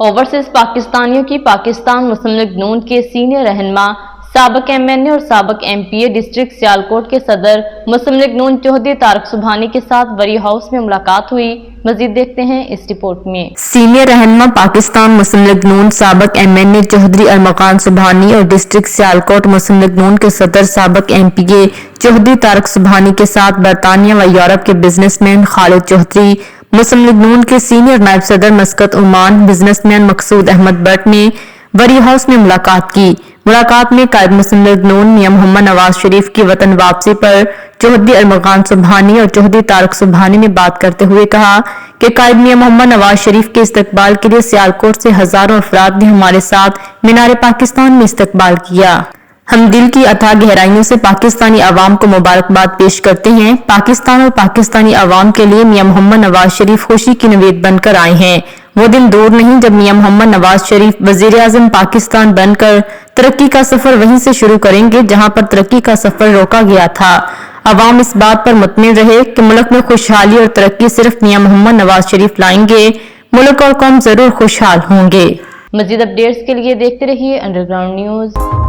Overseas पाकिस्तानियों की पाकिस्तान मुस्लिम league नून के सीनियर रहनुमा साबिक एमएनए और साबिक एमपीए डिस्ट्रिक्ट सियालकोट के सदर मुस्लिम लीग नून चौधरी तारक सुबहानी के साथ वरी हाउस में मुलाकात हुई। मजीद देखते हैं इस रिपोर्ट में। सीनियर रहनुमा पाकिस्तान मुस्लिम लीग नून साबिक एमएनए चौधरी अरमकान सुबहानी और डिस्ट्रिक्ट सियालकोट मुस्लिम लीग नून के सदर साबिक एमपीए चौधरी तारक सुबहानी के साथ बरतानिया व यूरोप के बिजनेसमैन खालिद चौधरी, मुस्लिम लीग नून के सीनियर नायब सदर मस्कत ओमान, बिजनेसमैन मकसूद अहमद भट्ट ने वरी हाउस में मुलाकात की। मुलाकात में कायद मुस्लिम लीग नून मियां मोहम्मद नवाज शरीफ की वतन वापसी पर चौधरी अरमकान सुबहानी और चौधरी तारक सुबहानी ने बात करते हुए कहा कि कायद मियां मोहम्मद नवाज शरीफ के इस्तकबाल के लिए सियालकोट से हजारों अफराद ने हमारे साथ मीनार पाकिस्तान में इस्तकबाल किया। हम दिल की अथाह गहराइयों से पाकिस्तानी अवाम को मुबारकबाद पेश करते हैं। पाकिस्तान और पाकिस्तानी अवाम के लिए मियां मोहम्मद नवाज शरीफ खुशी की नवेद बनकर आए हैं। वो दिन दूर नहीं जब मियां मोहम्मद नवाज शरीफ वजीर आजम पाकिस्तान बनकर तरक्की का सफर वहीं से शुरू करेंगे जहां पर तरक्की का सफर रोका गया था। अवाम इस बात पर मुतमिन रहे कि मुल्क में खुशहाली और तरक्की सिर्फ मियां मोहम्मद नवाज शरीफ लाएंगे। मुल्क और कौम जरूर खुशहाल होंगे। मजीद अपडेट्स के लिए देखते रहिए अंडरग्राउंड न्यूज।